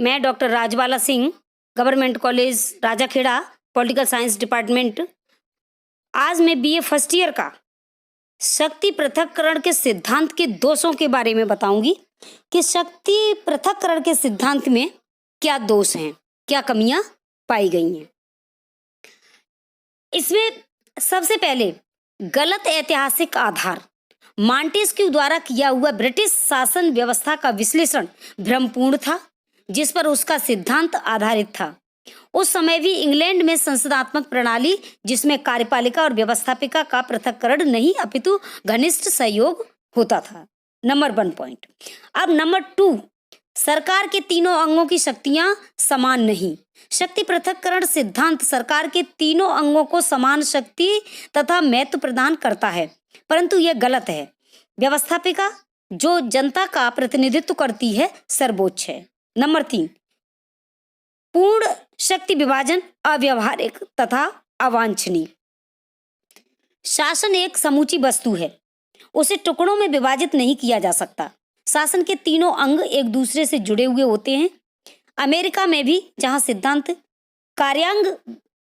मैं doctor Rajbala Singh, government college Rajakhera, political science department. आज मैं बीए फर्स्ट ईयर का शक्ति पृथक्करण के सिद्धांत के दोषों के बारे में बताऊंगी कि शक्ति पृथक्करण के सिद्धांत में क्या दोष हैं, क्या कमियां पाई गई हैं। इसमें सबसे पहले गलत ऐतिहासिक आधार। मॉन्टेस्क्यू द्वारा किया हुआ ब्रिटिश शासन व्यवस्था का विश्लेषण भ्रमपूर्ण था, जिस पर उसका सिद्धांत आधारित था। उस समय भी इंग्लैंड में संसदात्मक प्रणाली, जिसमें कार्यपालिका और व्यवस्थापिका का पृथक्करण नहीं अपितु घनिष्ठ सहयोग होता था। Number 1 point. अब नंबर 2, सरकार के तीनों अंगों की शक्तियां समान नहीं। शक्ति पृथक्करण सिद्धांत सरकार के तीनों अंगों को समान शक्ति तथा महत्व प्रदान करता है, परंतु यह गलत है। व्यवस्थापिका, जो जनता का प्रतिनिधित्व करती है, सर्वोच्च है। नंबर 3, पूर्ण शक्ति विभाजन अव्यावहारिक तथा अवांछनीय। शासन एक समूची वस्तु है, उसे टुकड़ों में विभाजित नहीं किया जा सकता। शासन के तीनों अंग एक दूसरे से जुड़े हुए होते हैं। अमेरिका में भी, जहां सिद्धांत कार्यांग,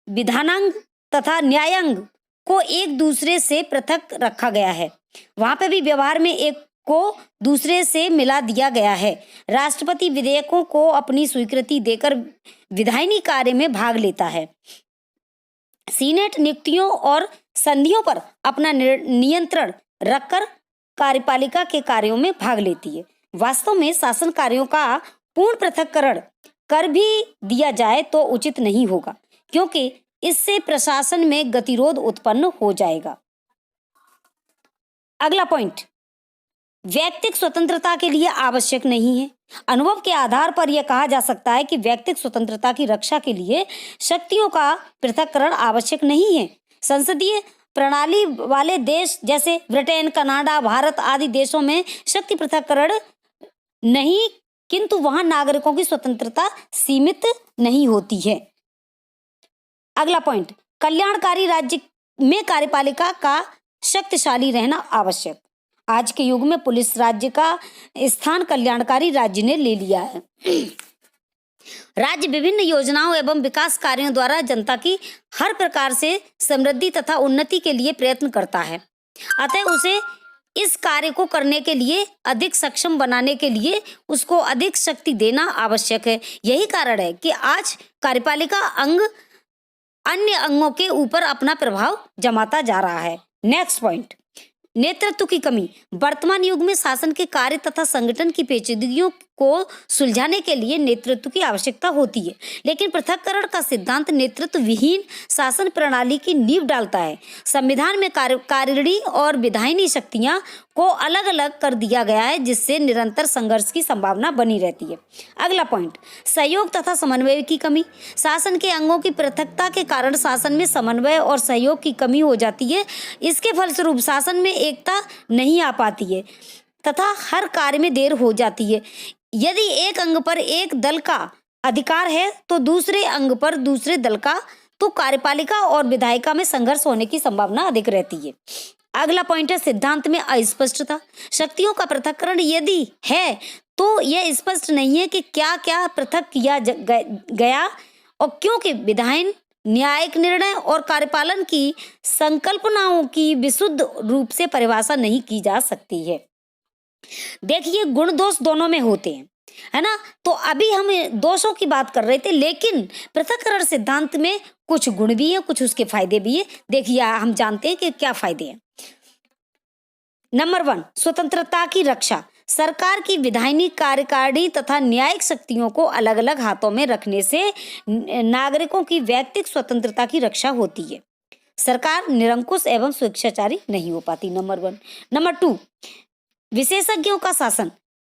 विधानांग तथा न्यायांग को एक दूसरे से पृथक रखा गया है, वहां पे भी व्यवहार में एक को दूसरे से मिला दिया गया है। राष्ट्रपति विधेयकों को अपनी स्वीकृति देकर विधायनी कार्य में भाग लेता है। सीनेट नियुक्तियों और संधियों पर अपना नियंत्रण रखकर कार्यपालिका के कार्यों में भाग लेती है। वास्तव में शासन कार्यों का पूर्ण पृथक्करण कर भी दिया जाए तो उचित नहीं होगा, क्योंकि इससे प्रशासन में गतिरोध उत्पन्न हो जाएगा। अगला पॉइंट, व्यक्तिक स्वतंत्रता के लिए आवश्यक नहीं है। अनुभव के आधार पर यह कहा जा सकता है कि व्यक्तिक स्वतंत्रता की रक्षा के लिए शक्तियों का पृथक्करण आवश्यक नहीं है। संसदीय प्रणाली वाले देश जैसे ब्रिटेन, कनाडा, भारत आदि देशों में शक्ति पृथक्करण नहीं, किंतु वहां नागरिकों की स्वतंत्रता सीमित नहीं होती है। अगला पॉइंट, कल्याणकारी राज्य में कार्यपालिका का शक्तिशाली रहना आवश्यक। आज के युग में पुलिस राज्य का स्थान कल्याणकारी राज्य ने ले लिया है। राज्य विभिन्न योजनाओं एवं विकास कार्यों द्वारा जनता की हर प्रकार से समृद्धि तथा उन्नति के लिए प्रयत्न करता है। अतः उसे इस कार्य को करने के लिए अधिक सक्षम बनाने के लिए उसको अधिक शक्ति देना आवश्यक है। यही कारण है कि आज कार्यपालिका अंग अन्य अंगों के ऊपर अपना प्रभाव जमाता जा रहा है। नेक्स्ट पॉइंट, नेतृत्व की कमी। वर्तमान युग में शासन के कार्य तथा संगठन की पेचीदगियों को सुलझाने के लिए नेतृत्व की आवश्यकता होती है, लेकिन पृथक्करण का सिद्धांत नेतृत्व विहीन शासन प्रणाली की नींव डालता है। संविधान में कार्यकारिणी और विधायनी शक्तियां को अलग अलग कर दिया गया है, जिससे निरंतर संघर्ष की संभावना बनी रहती है। अगला पॉइंट, सहयोग तथा समन्वय की कमी। शासन के अंगों की पृथकता के कारण शासन में समन्वय और सहयोग की कमी हो जाती है। इसके फलस्वरूप शासन में एकता नहीं आ पाती है तथा हर कार्य में देर हो जाती है। यदि एक अंग पर एक दल का अधिकार है तो दूसरे अंग पर दूसरे दल का, तो कार्यपालिका और विधायिका में संघर्ष होने की संभावना अधिक रहती है। अगला पॉइंट है सिद्धांत में अस्पष्टता। शक्तियों का पृथक्करण यदि है तो यह स्पष्ट नहीं है कि क्या क्या पृथक किया गया और क्योंकि विधायन, न्यायिक निर्णय और कार्यपालन की संकल्पनाओं की विशुद्ध रूप से परिभाषा नहीं की जा सकती है। देखिए, गुण दोष दोनों में होते हैं, है ना। तो अभी हम दोषों की बात कर रहे थे, लेकिन पृथक्करण सिद्धांत में कुछ गुण भी हैं, कुछ उसके फायदे भी हैं। देखिए, हम जानते हैं कि क्या फायदे हैं। नंबर 1, स्वतंत्रता की रक्षा। सरकार की विधायनी, कार्यकारिणी तथा न्यायिक शक्तियों को अलग अलग हाथों में रखने से नागरिकों की व्यक्तिक स्वतंत्रता की रक्षा होती है। सरकार निरंकुश एवं स्वेच्छाचारी नहीं हो पाती। नंबर 1। नंबर 2, विशेषज्ञों का शासन।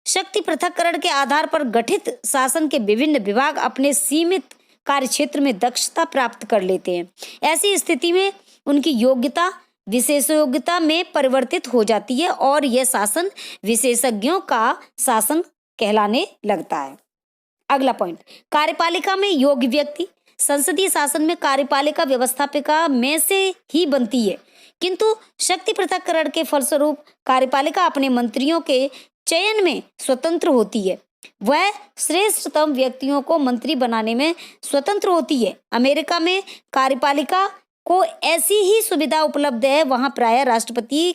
शक्ति पृथक्करण के आधार पर गठित शासन के विभिन्न विभाग अपने सीमित कार्यक्षेत्र में दक्षता प्राप्त कर लेते हैं। ऐसी स्थिति में उनकी योग्यता विशेष योग्यता में परिवर्तित हो जाती है और यह शासन विशेषज्ञों का शासन कहलाने लगता है। अगला पॉइंट, कार्यपालिका में योग्य व्यक्ति। संसदीय शासन में कार्यपालिका व्यवस्थापिका में से ही बनती है, किंतु शक्ति पृथक्करण के फलस्वरूप कार्यपालिका अपने मंत्रियों के चयन में स्वतंत्र होती है। वह श्रेष्ठतम व्यक्तियों को मंत्री बनाने में स्वतंत्र होती है। अमेरिका में कार्यपालिका को ऐसी ही सुविधा उपलब्ध है। वहां प्राय राष्ट्रपति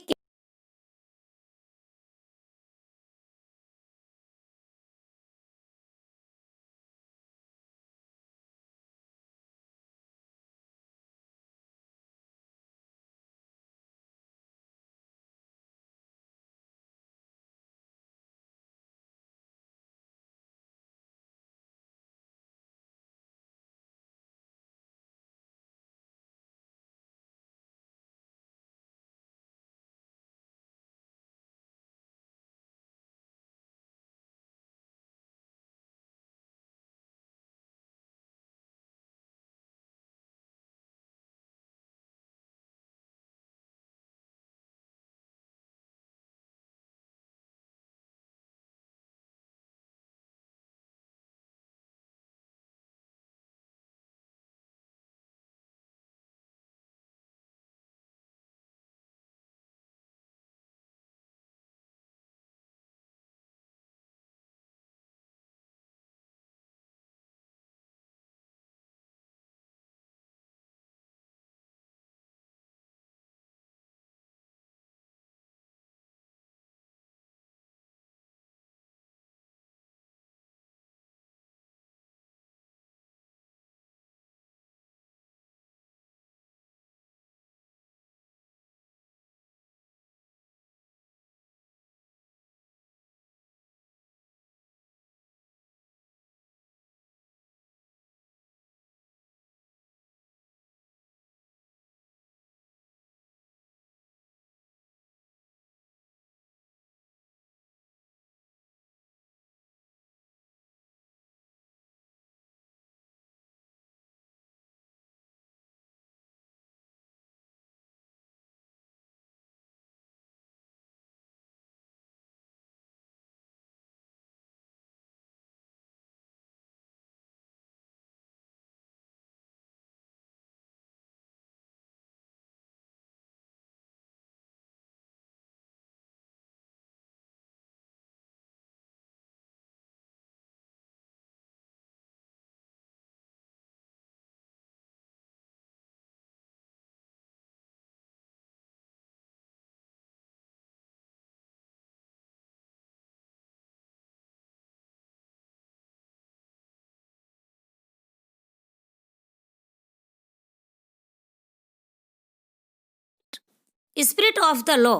स्पिरिट ऑफ द लॉ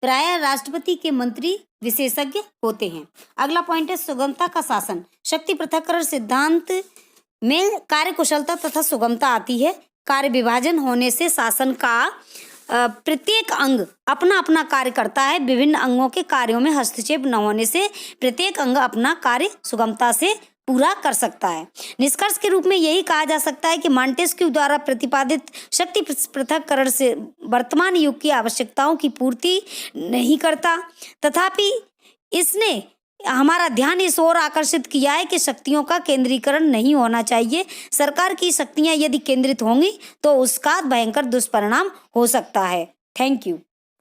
प्रायः राष्ट्रपति के मंत्री विशेषज्ञ होते हैं। अगला पॉइंट है सुगमता का शासन। शक्ति पृथक्करण सिद्धांत में कार्य कुशलता तथा सुगमता आती है। कार्य विभाजन होने से शासन का प्रत्येक अंग अपना अपना कार्य करता है। विभिन्न अंगों के कार्यों में हस्तक्षेप न होने से प्रत्येक अंग अपना कार्य सुगमता से पूरा कर सकता है। निष्कर्ष के रूप में यही कहा जा सकता है कि मॉन्टेस्क्यू द्वारा प्रतिपादित शक्ति पृथक्करण से वर्तमान युग की आवश्यकताओं की पूर्ति नहीं करता, तथापि इसने हमारा ध्यान इस ओर आकर्षित किया है कि शक्तियों का केंद्रीकरण नहीं होना चाहिए। सरकार की शक्तियां यदि केंद्रित होंगी तो उसका भयंकर दुष्परिणाम हो सकता है। Thank you.